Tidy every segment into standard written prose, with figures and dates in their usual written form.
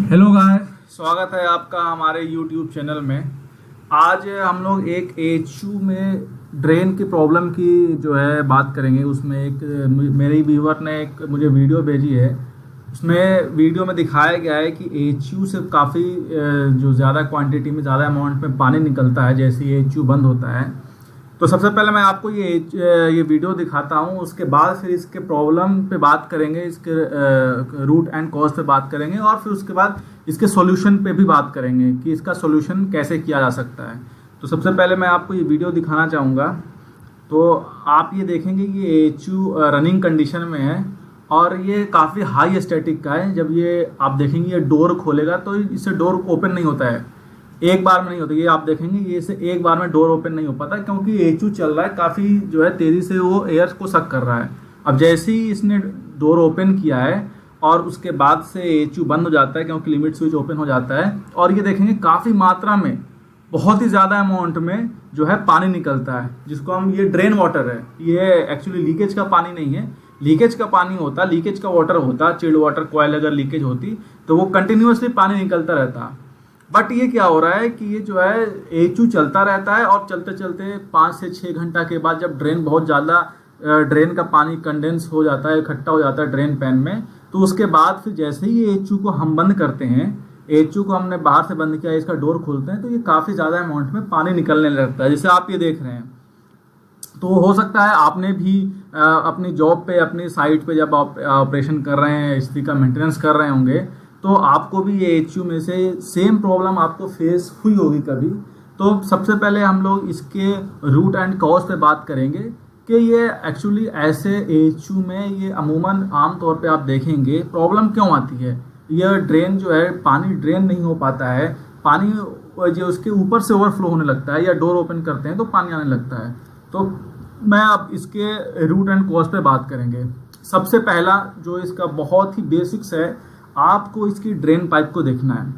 Hello गाय, स्वागत है आपका हमारे YouTube चैनल में। आज हम लोग एक एचयू में ड्रेन की प्रॉब्लम की जो है बात करेंगे। उसमें एक मेरी व्यूवर ने एक मुझे वीडियो भेजी है। उसमें वीडियो में दिखाया गया है कि एचयू से काफ़ी जो ज़्यादा क्वांटिटी में ज़्यादा अमाउंट में पानी निकलता है जैसे ही एचयू बंद होता है। तो सबसे पहले मैं आपको ये वीडियो दिखाता हूँ, उसके बाद फिर इसके प्रॉब्लम पे बात करेंगे, इसके रूट एंड कॉज पे बात करेंगे और फिर उसके बाद इसके सॉल्यूशन पे भी बात करेंगे कि इसका सॉल्यूशन कैसे किया जा सकता है। तो सबसे पहले मैं आपको ये वीडियो दिखाना चाहूँगा। तो आप ये देखेंगे कि ये एचयू रनिंग कंडीशन में है और ये काफ़ी हाई स्टैटिक का है। जब ये आप देखेंगे ये डोर खोलेगा तो इससे डोर ओपन नहीं होता है, एक बार में नहीं होता। ये आप देखेंगे ये से एक बार में डोर ओपन नहीं हो पाता क्योंकि एचयू चल रहा है, काफ़ी जो है तेज़ी से वो एयर को सक कर रहा है। अब जैसे ही इसने डोर ओपन किया है और उसके बाद से एचयू बंद हो जाता है क्योंकि लिमिट स्विच ओपन हो जाता है और ये देखेंगे काफ़ी मात्रा में, बहुत ही ज़्यादा अमाउंट में जो है पानी निकलता है, जिसको हम ये ड्रेन वाटर है। ये एक्चुअली लीकेज का पानी नहीं है, लीकेज का पानी होता, लीकेज का वाटर होता, चिल्ड वाटर कॉइल अगर लीकेज होती तो वो कंटिन्यूसली पानी निकलता रहता। बट ये क्या हो रहा है कि ये जो है एचयू चलता रहता है और चलते चलते 5 से 6 घंटा के बाद जब ड्रेन बहुत ज़्यादा ड्रेन का पानी कंडेंस हो जाता है, इकट्ठा हो जाता है ड्रेन पैन में, तो उसके बाद फिर जैसे ही एचयू को हम बंद करते हैं, एचयू को हमने बाहर से बंद किया, इसका डोर खोलते हैं तो ये काफ़ी ज़्यादा अमाउंट में पानी निकलने लगता है, जैसे आप ये देख रहे हैं। तो हो सकता है आपने भी अपनी जॉब पे, अपनी साइट पे जब आप ऑपरेशन कर रहे हैं, इसी का मेंटेनेंस कर रहे होंगे, तो आपको भी ये एचयू में से सेम प्रॉब्लम आपको फेस हुई होगी कभी। तो सबसे पहले हम लोग इसके रूट एंड कॉज पे बात करेंगे कि ये एक्चुअली ऐसे एचयू में ये अमूमन आमतौर पे आप देखेंगे प्रॉब्लम क्यों आती है। यह ड्रेन जो है, पानी ड्रेन नहीं हो पाता है, पानी जो उसके ऊपर से ओवरफ्लो होने लगता है या डोर ओपन करते हैं तो पानी आने लगता है। तो मैं अब इसके रूट एंड कॉज पे बात करेंगे। सबसे पहला जो इसका बहुत ही बेसिक्स है, आपको इसकी ड्रेन पाइप को देखना है,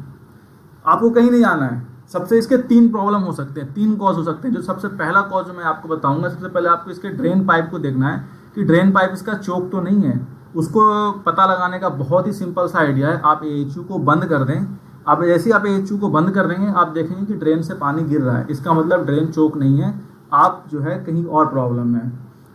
आपको कहीं नहीं जाना है। सबसे इसके 3 प्रॉब्लम हो सकते हैं, 3 कॉज हो सकते हैं। जो सबसे पहला कॉज जो मैं आपको बताऊंगा, सबसे पहले आपको इसके ड्रेन पाइप को देखना है कि ड्रेन पाइप इसका चोक तो नहीं है। उसको पता लगाने का बहुत ही सिंपल सा आइडिया है, आप एचयू को बंद कर दें। आप जैसे ही आप एचयू को बंद कर देंगे, आप देखेंगे कि ड्रेन से पानी गिर रहा है, इसका मतलब ड्रेन चोक नहीं है, आप जो है कहीं और प्रॉब्लम है।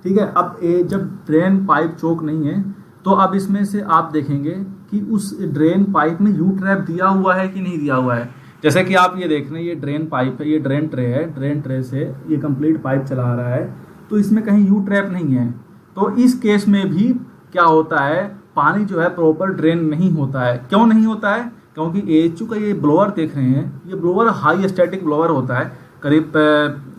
ठीक है, अब जब ड्रेन पाइप चोक नहीं है तो अब इसमें से आप देखेंगे कि उस ड्रेन पाइप में यू ट्रैप दिया हुआ है कि नहीं दिया हुआ है। जैसे कि आप ये देख रहे हैं, ये ड्रेन पाइप है, ये ड्रेन ट्रे है, ड्रेन ट्रे से ये कंप्लीट पाइप चला रहा है, तो इसमें कहीं यू ट्रैप नहीं है। तो इस केस में भी क्या होता है, पानी जो है प्रॉपर ड्रेन नहीं होता है। क्यों नहीं होता है? क्योंकि एचयू का ये ब्लोअर देख रहे हैं, ये ब्लोअर हाई स्टैटिक ब्लोअर होता है, करीब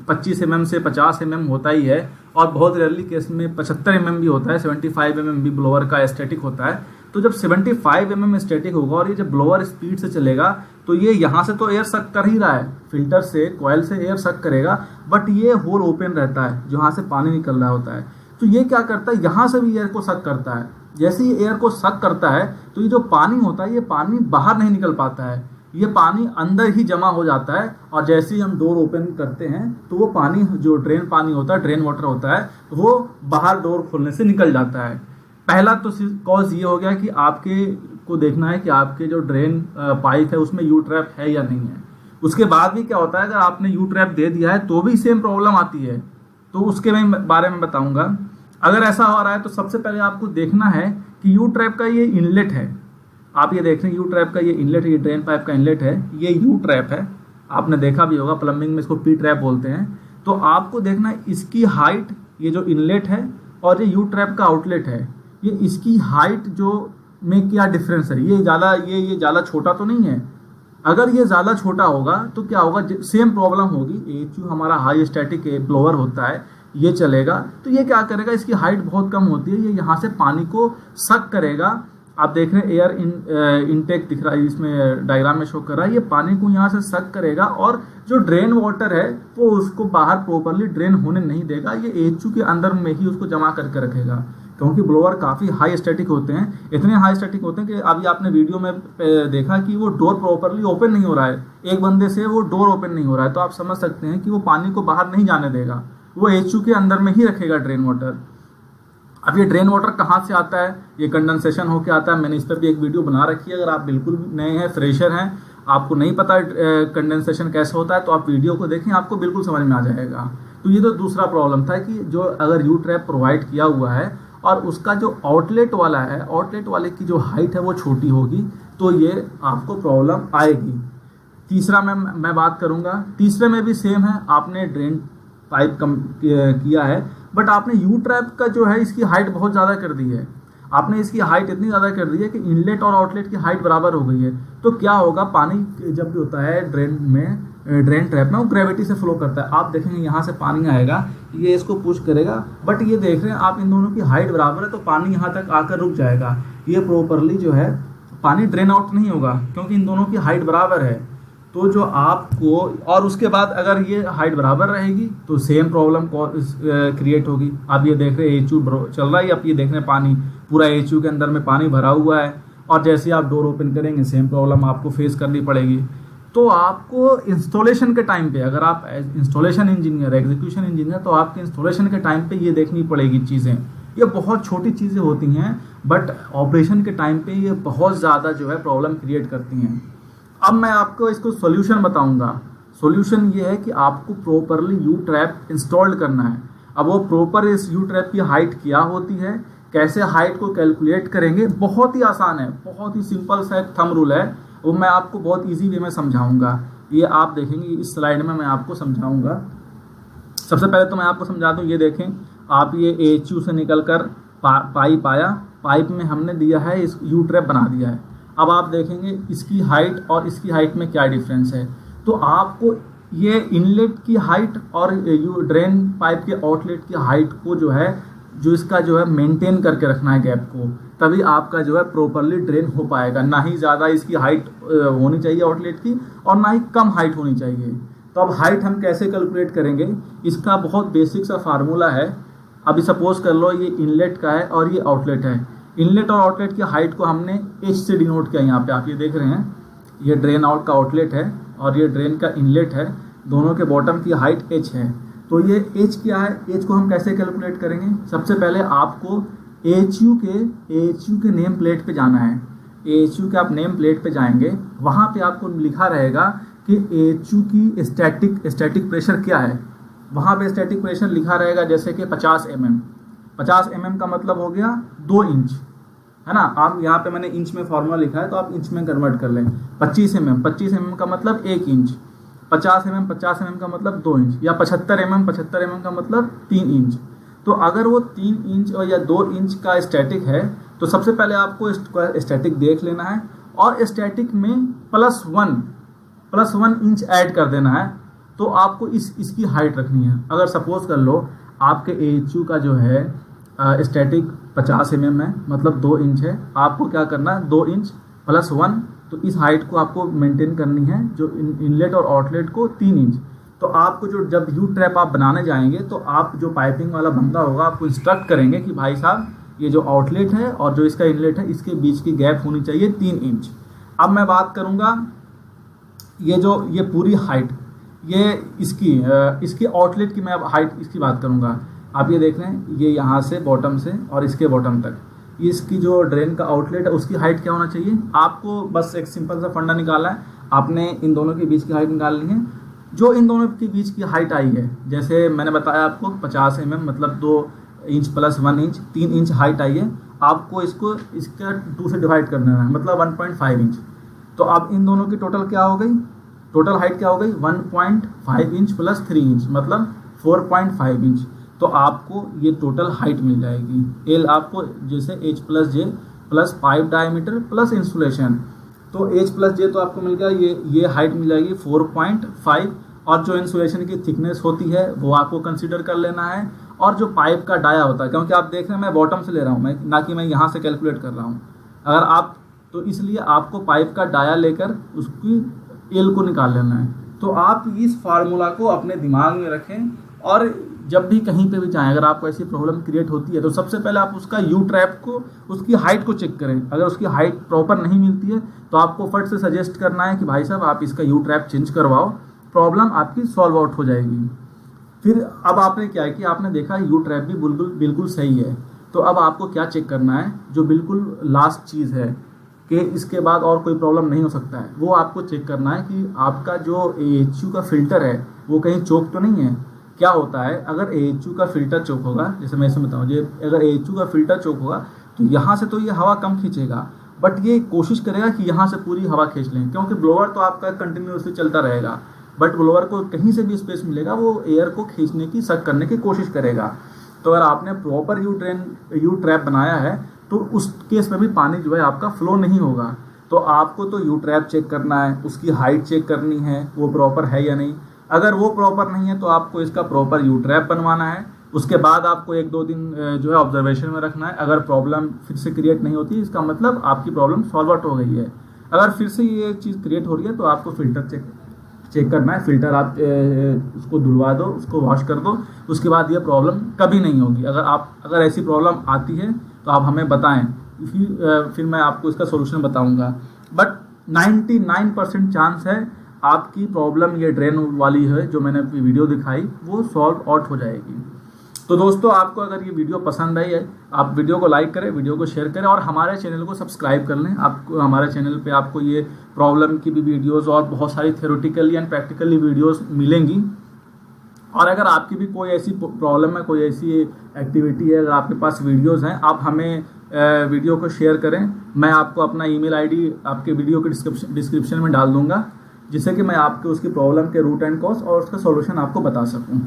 25 mm से 50 mm होता ही है और बहुत रेयरली केस में 75 mm भी होता है, 75 mm भी ब्लोअर का स्टैटिक होता है। तो जब 75 mm स्टैटिक होगा और ये जब ब्लोअर स्पीड से चलेगा तो ये यहाँ से तो एयर सक कर ही रहा है, फिल्टर से, कॉइल से एयर सक करेगा, बट ये होल ओपन रहता है जहाँ से पानी निकल रहा होता है। तो ये क्या करता है, यहाँ से भी एयर को सक करता है। जैसे ही एयर को सक करता है तो ये जो पानी होता है, ये पानी बाहर नहीं निकल पाता है, ये पानी अंदर ही जमा हो जाता है और जैसे ही हम डोर ओपन करते हैं तो वो पानी, जो ड्रेन पानी होता है, ड्रेन वाटर होता है, वो बाहर डोर खोलने से निकल जाता है। पहला तो कॉज ये हो गया कि आपके को देखना है कि आपके जो ड्रेन पाइप है उसमें यू ट्रैप है या नहीं है। उसके बाद भी क्या होता है, अगर आपने यू ट्रैप दे दिया है तो भी सेम प्रॉब्लम आती है, तो उसके मैं बारे में बताऊंगा। अगर ऐसा हो रहा है तो सबसे पहले आपको देखना है कि यू ट्रैप का ये इनलेट है, आप ये देख रहे हैं यू ट्रैप का ये इनलेट है, ये ड्रेन पाइप का इनलेट है, ये यू ट्रैप है, आपने देखा भी होगा प्लम्बिंग में इसको पी ट्रैप बोलते हैं। तो आपको देखना है इसकी हाइट, ये जो इनलेट है और ये यू ट्रैप का आउटलेट है, ये इसकी हाइट जो में क्या डिफरेंस है। ये ज़्यादा छोटा तो नहीं है। अगर ये ज़्यादा छोटा होगा तो क्या होगा, सेम प्रॉब्लम होगी। एचयू हमारा हाई स्टैटिक ब्लोअर होता है, ये चलेगा तो ये क्या करेगा, इसकी हाइट बहुत कम होती है, ये यहाँ से पानी को सक करेगा। आप देख रहे हैं एयर इनटेक दिख रहा है, इसमें डायग्राम में शो कर रहा है, ये पानी को यहाँ से सक करेगा और जो ड्रेन वाटर है वो उसको बाहर प्रॉपरली ड्रेन होने नहीं देगा, ये एचयू के अंदर में ही उसको जमा करके रखेगा। क्योंकि ब्लोअर काफ़ी हाई स्टैटिक होते हैं, इतने हाई स्टैटिक होते हैं कि अभी आपने वीडियो में देखा कि वो डोर प्रॉपरली ओपन नहीं हो रहा है, एक बंदे से वो डोर ओपन नहीं हो रहा है, तो आप समझ सकते हैं कि वो पानी को बाहर नहीं जाने देगा, वो एचयू के अंदर में ही रखेगा ड्रेन वाटर। अब ये ड्रेन वाटर कहाँ से आता है, ये कंडेंसेशन होके आता है। मैंने इस पर भी एक वीडियो बना रखी है। अगर आप बिल्कुल नए हैं, फ्रेशर हैं, आपको नहीं पता कंडेंसेशन कैसे होता है, तो आप वीडियो को देखें, आपको बिल्कुल समझ में आ जाएगा। तो ये तो दूसरा प्रॉब्लम था कि जो अगर यू ट्रैप प्रोवाइड किया हुआ है और उसका जो आउटलेट वाला है, आउटलेट वाले की जो हाइट है वो छोटी होगी, तो ये आपको प्रॉब्लम आएगी। तीसरा मैं बात करूँगा, तीसरे में भी सेम है। आपने ड्रेन पाइप कम किया है, बट आपने यू ट्रैप का जो है इसकी हाइट बहुत ज़्यादा कर दी है। आपने इसकी हाइट इतनी ज़्यादा कर दी है कि इनलेट और आउटलेट की हाइट बराबर हो गई है। तो क्या होगा, पानी जब भी होता है ड्रेन में, ड्रेन ट्रैप में, वो ग्रेविटी से फ्लो करता है। आप देखेंगे यहाँ से पानी आएगा, ये इसको पुश करेगा, बट ये देख रहे हैं आप इन दोनों की हाइट बराबर है, तो पानी यहाँ तक आकर रुक जाएगा। ये प्रॉपरली जो है पानी ड्रेन आउट नहीं होगा, क्योंकि इन दोनों की हाइट बराबर है। तो जो आपको, और उसके बाद अगर ये हाइट बराबर रहेगी तो सेम प्रॉब्लम क्रिएट होगी। आप ये देख रहे हैं एचयू चल रहा है, आप ये देख रहे हैं पानी पूरा एचयू के अंदर में पानी भरा हुआ है, और जैसे आप डोर ओपन करेंगे सेम प्रॉब्लम आपको फेस करनी पड़ेगी। तो आपको इंस्टॉलेशन के टाइम पे, अगर आप इंस्टॉलेशन इंजीनियर, एग्जीक्यूशन इंजीनियर, तो आपके इंस्टॉलेशन के टाइम पे ये देखनी पड़ेगी चीज़ें। ये बहुत छोटी चीज़ें होती हैं, बट ऑपरेशन के टाइम पे ये बहुत ज़्यादा जो है प्रॉब्लम क्रिएट करती हैं। अब मैं आपको इसको सॉल्यूशन बताऊंगा। सॉल्यूशन ये है कि आपको प्रॉपरली यू ट्रैप इंस्टॉल्ड करना है। अब वो प्रॉपर इस यू ट्रैप की हाइट क्या होती है, कैसे हाइट को कैलकुलेट करेंगे, बहुत ही आसान है, बहुत ही सिंपल सा एक थंब रूल है, वो मैं आपको बहुत ईजी वे में समझाऊंगा। ये आप देखेंगे इस स्लाइड में मैं आपको समझाऊंगा। सबसे पहले तो मैं आपको समझा दूं, ये देखें आप, ये एचयू से निकल कर पाइप आया, पाइप में हमने दिया है, इस यू ट्रैप बना दिया है। अब आप देखेंगे इसकी हाइट और इसकी हाइट में क्या डिफरेंस है। तो आपको ये इनलेट की हाइट और यू ड्रेन पाइप के आउटलेट की हाइट को जो है, जो इसका जो है मेंटेन करके रखना है गैप को, तभी आपका जो है प्रॉपरली ड्रेन हो पाएगा। ना ही ज़्यादा इसकी हाइट होनी चाहिए आउटलेट की, और ना ही कम हाइट होनी चाहिए। तो अब हाइट हम कैसे कैलकुलेट करेंगे, इसका बहुत बेसिक सा फार्मूला है। अभी सपोज कर लो ये इनलेट का है और ये आउटलेट है। इनलेट और आउटलेट की हाइट को हमने एच से डिनोट किया। यहाँ पे आप ये देख रहे हैं, ये ड्रेन आउट का आउटलेट है और ये ड्रेन का इनलेट है, दोनों के बॉटम की हाइट एच है। तो ये एच क्या है, एच को हम कैसे कैलकुलेट करेंगे। सबसे पहले आपको एचयू के नेम प्लेट पे जाना है। एचयू के आप नेम प्लेट पे जाएंगे, वहाँ पे आपको लिखा रहेगा कि एचयू की स्टैटिक प्रेशर क्या है। वहाँ पे स्टैटिक प्रेशर लिखा रहेगा जैसे कि 50 mm। 50 mm का मतलब हो गया 2 इंच, है ना। आप यहाँ पे मैंने इंच में फॉर्मूला लिखा है, तो आप इंच में कन्वर्ट कर लें। 25 mm का मतलब 1 इंच, 50 mm का मतलब 2 इंच, या 75 mm का मतलब 3 इंच। तो अगर वो 3 इंच और या 2 इंच का स्टैटिक है, तो सबसे पहले आपको स्टैटिक देख लेना है, और स्टैटिक में +1 इंच ऐड कर देना है। तो आपको इसकी हाइट रखनी है। अगर सपोज कर लो आपके एचयू का जो है स्टैटिक 50 mm है, मतलब 2 इंच है, आपको क्या करना है, 2 इंच +1, तो इस हाइट को आपको मेंटेन करनी है, जो इनलेट और आउटलेट को 3 इंच। तो आपको जो जब यू ट्रैप आप बनाने जाएंगे, तो आप जो पाइपिंग वाला बंदा होगा आपको इंस्ट्रक्ट करेंगे कि भाई साहब ये जो आउटलेट है और जो इसका इनलेट है, इसके बीच की गैप होनी चाहिए 3 इंच। अब मैं बात करूँगा ये पूरी हाइट, ये इसकी आउटलेट की मैं अब हाइट इसकी बात करूँगा। आप ये देख रहे हैं, ये यहाँ से बॉटम से और इसके बॉटम तक, इसकी जो ड्रेन का आउटलेट है उसकी हाइट क्या होना चाहिए। आपको बस एक सिंपल सा फंडा निकाला है, आपने इन दोनों के बीच की हाइट निकालनी है। जो इन दोनों के बीच की हाइट आई है, जैसे मैंने बताया आपको 50 mm मतलब 2 inch +1 inch, 3 inch height I है। आपको इसका 2 से डिवाइड करना है, मतलब 1.5 इंच। तो अब इन दोनों की टोटल क्या हो गई, टोटल हाइट क्या हो गई, 1.5 इंच + 3 इंच मतलब 4.5 इंच। तो आपको ये टोटल हाइट मिल जाएगी। एल आपको जैसे H + J + pipe diameter + insulation, तो H + J तो आपको मिल गया, ये हाइट मिल जाएगी 4.5। और जो इंसुलेशन की थिकनेस होती है वो आपको कंसीडर कर लेना है, और जो पाइप का डाया होता है, क्योंकि आप देख रहे हैं मैं बॉटम से ले रहा हूँ, मैं ना कि मैं यहाँ से कैलकुलेट कर रहा हूँ। अगर आप तो इसलिए आपको पाइप का डाया लेकर उसकी एल को निकाल लेना है। तो आप इस फार्मूला को अपने दिमाग में रखें, और जब भी कहीं पे भी जाएं, अगर आपको ऐसी प्रॉब्लम क्रिएट होती है, तो सबसे पहले आप उसका यू ट्रैप को, उसकी हाइट को चेक करें। अगर उसकी हाइट प्रॉपर नहीं मिलती है, तो आपको फट से सजेस्ट करना है कि भाई साहब आप इसका यू ट्रैप चेंज करवाओ, प्रॉब्लम आपकी सॉल्व आउट हो जाएगी। फिर अब आपने क्या है कि आपने देखा यू ट्रैप भी बिल्कुल सही है, तो अब आपको क्या चेक करना है, जो बिल्कुल लास्ट चीज़ है कि इसके बाद और कोई प्रॉब्लम नहीं हो सकता है, वो आपको चेक करना है कि आपका जो AHU का फ़िल्टर है वो कहीं चोक तो नहीं है। क्या होता है, अगर AHU का फ़िल्टर चोक होगा, जैसे मैं इसमें बताऊँ, ये अगर AHU का फ़िल्टर चोक होगा तो यहाँ से तो ये हवा कम खींचेगा, बट ये कोशिश करेगा कि यहाँ से पूरी हवा खींच लें, क्योंकि ब्लोअर तो आपका कंटिन्यूसली चलता रहेगा, बट ब्लोअर को कहीं से भी स्पेस मिलेगा वो एयर को खींचने की, सक करने की कोशिश करेगा। तो अगर आपने प्रॉपर यू ट्रैप बनाया है तो उस केस में भी पानी जो है आपका फ्लो नहीं होगा। तो आपको तो यू ट्रैप चेक करना है, उसकी हाइट चेक करनी है वो प्रॉपर है या नहीं। अगर वो प्रॉपर नहीं है तो आपको इसका प्रॉपर यू ट्रैप बनवाना है। उसके बाद आपको 1-2 दिन जो है ऑब्जर्वेशन में रखना है। अगर प्रॉब्लम फिर से क्रिएट नहीं होती, इसका मतलब आपकी प्रॉब्लम सॉल्व आउट हो गई है। अगर फिर से ये चीज़ क्रिएट हो रही है तो आपको फ़िल्टर चेक करना है। फ़िल्टर आप उसको धुलवा दो, उसको वॉश कर दो, उसके बाद ये प्रॉब्लम कभी नहीं होगी। अगर ऐसी प्रॉब्लम आती है तो आप हमें बताएं, फिर मैं आपको इसका सोल्यूशन बताऊंगा। बट 99% चांस है आपकी प्रॉब्लम ये ड्रेन वाली है जो मैंने अपनी वीडियो दिखाई वो सॉल्व आउट हो जाएगी। तो दोस्तों, आपको अगर ये वीडियो पसंद आई है, आप वीडियो को लाइक करें, वीडियो को शेयर करें और हमारे चैनल को सब्सक्राइब कर लें। आपको हमारे चैनल पे आपको ये प्रॉब्लम की भी वीडियोस और बहुत सारी थ्योरेटिकली एंड प्रैक्टिकली वीडियोस मिलेंगी। और अगर आपकी भी कोई ऐसी प्रॉब्लम है, कोई ऐसी एक्टिविटी है, अगर आपके पास वीडियोस हैं, आप हमें वीडियो को शेयर करें। मैं आपको अपना ईमेल आईडी आपके वीडियो के डिस्क्रिप्शन में डाल दूंगा, जिससे कि मैं आपके उसकी प्रॉब्लम के रूट एंड कॉज और उसका सॉल्यूशन आपको बता सकूं।